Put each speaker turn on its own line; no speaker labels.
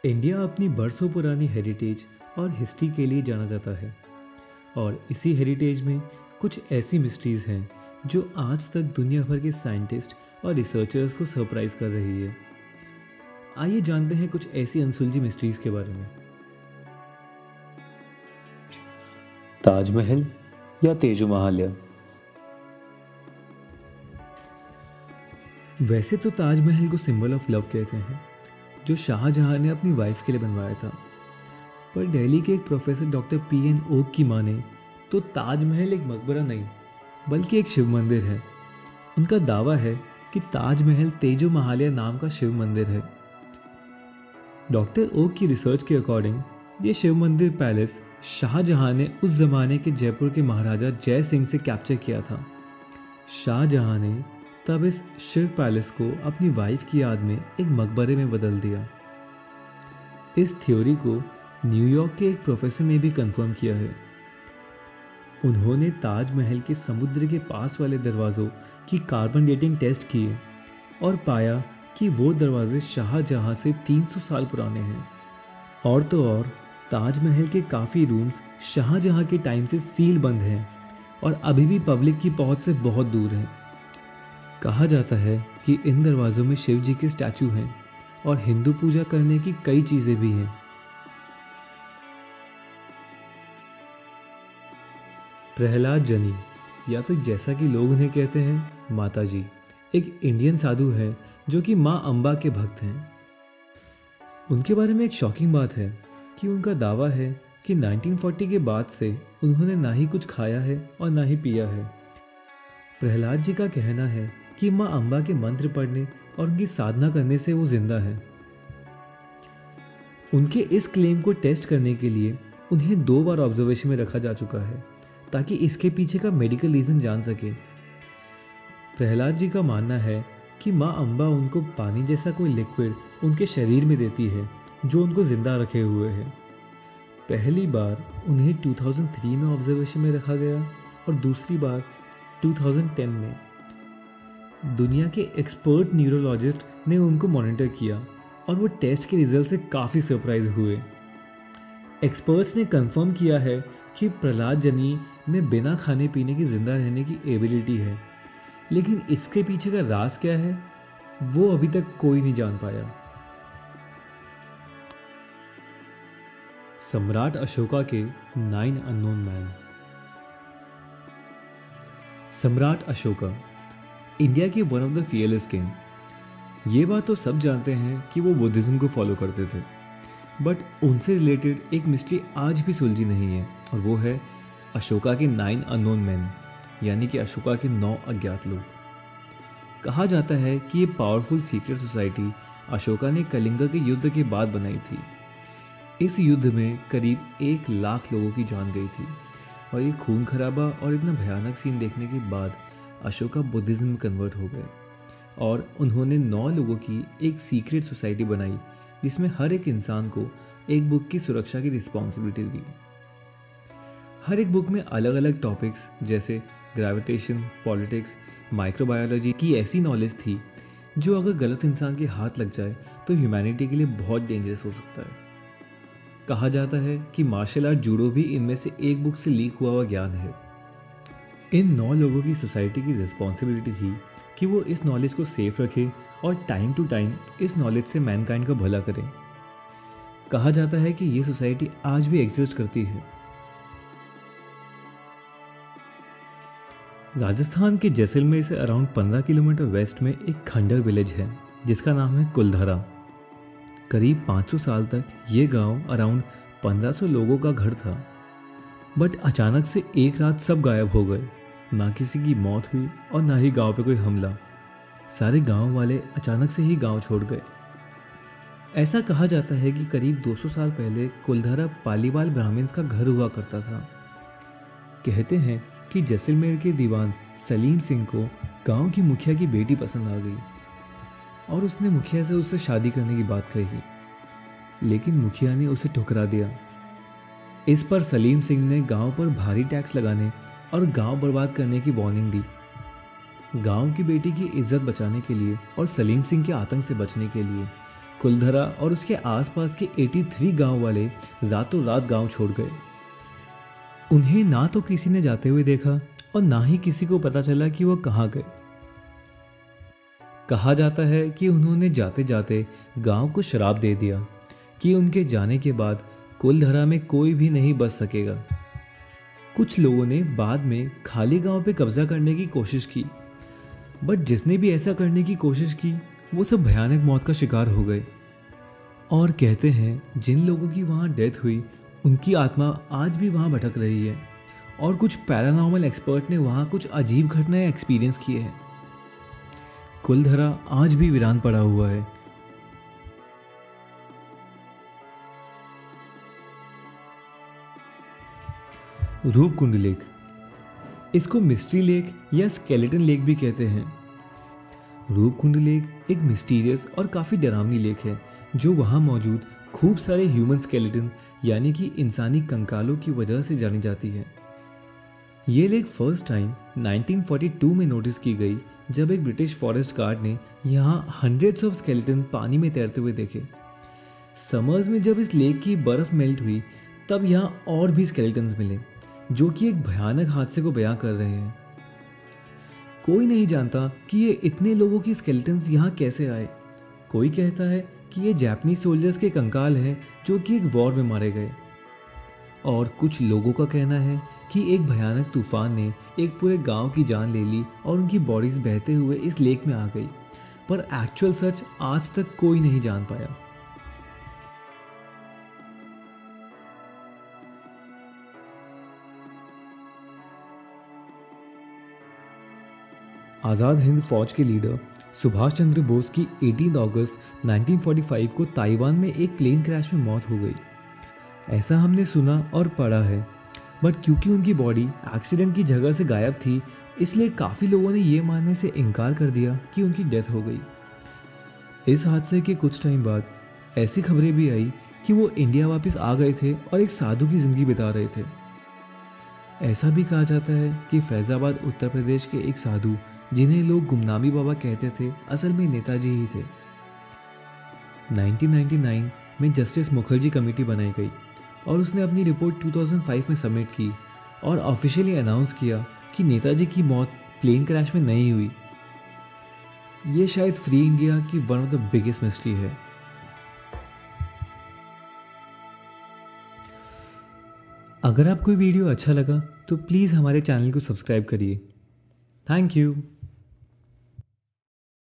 India अपनी बरसों पुरानी हेरिटेज और हिस्ट्री के लिए जाना जाता है और इसी हेरिटेज में कुछ ऐसी मिस्ट्रीज़ हैं जो आज तक दुनिया भर के साइंटिस्ट और रिसर्चर्स को सरप्राइज कर रही है। आइए जानते हैं कुछ ऐसी अनसुलझी मिस्ट्रीज़ के बारे में। ताजमहल या तेजो महालय। वैसे तो ताजमहल को सिंबल ऑफ लव कहते हैं, जो शाहजहां ने अपनी वाइफ के लिए बनवाया था। पर दिल्ली के एक प्रोफेसर डॉक्टर पीएन ओक की माने तो ताजमहल एक मकबरा नहीं बल्कि एक शिव मंदिर है। उनका दावा है कि ताजमहल तेजो महालय नाम का शिव मंदिर है। डॉक्टर ओक की रिसर्च के अकॉर्डिंग ये शिव मंदिर पैलेस शाहजहां ने उस जमाने के जयपुर के महाराजा जय सिंह से कैप्चर किया था। शाहजहां ने तब इस शिव पैलेस को अपनी वाइफ की याद में एक मकबरे में बदल दिया। इस थ्योरी को न्यूयॉर्क के एक प्रोफेसर ने भी कंफर्म किया है। उन्होंने ताजमहल के समुद्र के पास वाले दरवाज़ों की कार्बन डेटिंग टेस्ट किए और पाया कि वो दरवाजे शाहजहां से 300 साल पुराने हैं। और तो और ताजमहल के काफ़ी रूम्स शाहजहां के टाइम से सील बंद हैं और अभी भी पब्लिक की पहुंच से बहुत दूर हैं। कहा जाता है कि इन दरवाज़ों में शिव जी के स्टैचू हैं और हिंदू पूजा करने की कई चीज़ें भी हैं। प्रहलाद जनी या फिर जैसा कि लोग उन्हें कहते हैं माता जी, एक इंडियन साधु है जो कि माँ अम्बा के भक्त हैं। उनके बारे में एक शॉकिंग बात है कि उनका दावा है कि 1940 के बाद से उन्होंने ना ही कुछ खाया है और ना ही पिया है। प्रहलाद जी का कहना है कि माँ अम्बा के मंत्र पढ़ने और उनकी साधना करने से वो जिंदा है। उनके इस क्लेम को टेस्ट करने के लिए उन्हें 2 बार ऑब्जर्वेशन में रखा जा चुका है ताकि इसके पीछे का मेडिकल रीज़न जान सके। प्रहलाद जी का मानना है कि माँ अम्बा उनको पानी जैसा कोई लिक्विड उनके शरीर में देती है जो उनको ज़िंदा रखे हुए है। पहली बार उन्हें 2003 में ऑब्जर्वेशन में रखा गया और दूसरी बार 2010 में। दुनिया के एक्सपर्ट न्यूरोलॉजिस्ट ने उनको मॉनिटर किया और वो टेस्ट के रिजल्ट से काफ़ी सरप्राइज हुए। एक्सपर्ट्स ने कंफर्म किया है कि प्रहलाद जनी में बिना खाने पीने के ज़िंदा रहने की एबिलिटी है, लेकिन इसके पीछे का राज क्या है वो अभी तक कोई नहीं जान पाया। सम्राट अशोका के 9 अननोन मैन। सम्राट अशोका इंडिया के one of the fearless king. ये बात तो सब जानते हैं कि वो बुद्धिज़्म को फॉलो करते थे, बट उनसे रिलेटेड एक मिस्ट्री आज भी सुलझी नहीं है और वो है अशोका के 9 अननोन मैन, यानी कि अशोका के 9 अज्ञात लोग। कहा जाता है कि ये पावरफुल सीक्रेट सोसाइटी अशोका ने कलिंगा के युद्ध के बाद बनाई थी। इस युद्ध में करीब 1 लाख लोगों की जान गई थी और ये खून खराबा और इतना भयानक सीन देखने के बाद अशोका बुद्धिज़्म में कन्वर्ट हो गए और उन्होंने 9 लोगों की एक सीक्रेट सोसाइटी बनाई जिसमें हर एक इंसान को एक बुक की सुरक्षा की रिस्पॉन्सिबिलिटी दी। हर एक बुक में अलग अलग टॉपिक्स जैसे ग्रेविटेशन, पॉलिटिक्स, माइक्रोबायोलॉजी की ऐसी नॉलेज थी जो अगर गलत इंसान के हाथ लग जाए तो ह्यूमैनिटी के लिए बहुत डेंजरस हो सकता है। कहा जाता है कि मार्शल आर्ट जूडो भी इनमें से एक बुक से लीक हुआ ज्ञान है। इन 9 लोगों की सोसाइटी की रिस्पॉन्सिबिलिटी थी कि वो इस नॉलेज को सेफ रखे और टाइम टू टाइम इस नॉलेज से मैनकाइंड का भला करें। कहा जाता है कि ये सोसाइटी आज भी एग्जिस्ट करती है। राजस्थान के जैसलमेर से अराउंड 15 किलोमीटर वेस्ट में एक खंडर विलेज है जिसका नाम है कुलधरा। करीब 500 साल तक ये गांव अराउंड 1500 लोगों का घर था, बट अचानक से एक रात सब गायब हो गए। ना किसी की मौत हुई और ना ही गांव पे कोई हमला। सारे गांव वाले अचानक से ही गांव छोड़ गए। ऐसा कहा जाता है कि करीब 200 साल पहले कुलधरा पालीवाल ब्राह्मण्स का घर हुआ करता था। कहते हैं कि जैसलमेर के दीवान सलीम सिंह को गांव की मुखिया की बेटी पसंद आ गई और उसने मुखिया से उससे शादी करने की बात कही, लेकिन मुखिया ने उसे ठुकरा दिया। इस पर सलीम सिंह ने गांव पर भारी टैक्स लगाने और गांव बर्बाद करने की वार्निंग दी। गांव की बेटी की इज्जत बचाने के लिए और सलीम सिंह के आतंक से बचने के लिए कुलधरा और उसके आसपास के 83 गांव वाले रातों रात गांव छोड़ गए। उन्हें ना तो किसी ने जाते हुए देखा और ना ही किसी को पता चला कि वो कहाँ गए। कहा जाता है कि उन्होंने जाते जाते गांव को श्राप दे दिया कि उनके जाने के बाद कुलधरा में कोई भी नहीं बच सकेगा। कुछ लोगों ने बाद में खाली गांव पे कब्जा करने की कोशिश की, बट जिसने भी ऐसा करने की कोशिश की वो सब भयानक मौत का शिकार हो गए। और कहते हैं जिन लोगों की वहाँ डेथ हुई उनकी आत्मा आज भी वहाँ भटक रही है और कुछ पैरानॉर्मल एक्सपर्ट ने वहाँ कुछ अजीब घटनाएं एक्सपीरियंस किए हैं। कुलधरा आज भी वीरान पड़ा हुआ है। रूपकुंड लेक, इसको मिस्ट्री लेक या स्केलेटन लेक भी कहते हैं। रूपकुंड लेक एक मिस्टीरियस और काफ़ी डरावनी लेक है जो वहाँ मौजूद खूब सारे ह्यूमन स्केलेटन यानी कि इंसानी कंकालों की वजह से जानी जाती है। ये लेक फर्स्ट टाइम 1942 में नोटिस की गई जब एक ब्रिटिश फॉरेस्ट गार्ड ने यहाँ हंड्रेड्स ऑफ स्केलेटन पानी में तैरते हुए देखे। समर्स में जब इस लेक की बर्फ़ मेल्ट हुई तब यहाँ और भी स्केलेटन्स मिले जो कि एक भयानक हादसे को बयां कर रहे हैं। कोई नहीं जानता कि ये इतने लोगों की स्केलेटन्स यहाँ कैसे आए। कोई कहता है कि ये जापानी सोल्जर्स के कंकाल हैं जो कि एक वॉर में मारे गए, और कुछ लोगों का कहना है कि एक भयानक तूफान ने एक पूरे गांव की जान ले ली और उनकी बॉडीज बहते हुए इस लेक में आ गई, पर एक्चुअल सच आज तक कोई नहीं जान पाया। आज़ाद हिंद फौज के लीडर सुभाष चंद्र बोस की 18 अगस्त 1945 को ताइवान में एक प्लेन क्रैश में मौत हो गई। ऐसा हमने सुना और पढ़ा है, बट क्योंकि उनकी बॉडी एक्सीडेंट की जगह से गायब थी इसलिए काफ़ी लोगों ने ये मानने से इनकार कर दिया कि उनकी डेथ हो गई। इस हादसे के कुछ टाइम बाद ऐसी खबरें भी आई कि वो इंडिया वापस आ गए थे और एक साधु की ज़िंदगी बिता रहे थे। ऐसा भी कहा जाता है कि फैज़ाबाद उत्तर प्रदेश के एक साधु जिन्हें लोग गुमनामी बाबा कहते थे असल में नेताजी ही थे। 1999 में जस्टिस मुखर्जी कमेटी बनाई गई और उसने अपनी रिपोर्ट 2005 में सबमिट की और ऑफिशियली अनाउंस किया कि नेताजी की मौत प्लेन क्रैश में नहीं हुई। ये शायद फ्री इंडिया की one of the biggest mystery है। अगर आपको वीडियो अच्छा लगा तो प्लीज़ हमारे चैनल को सब्सक्राइब करिए। Thank you.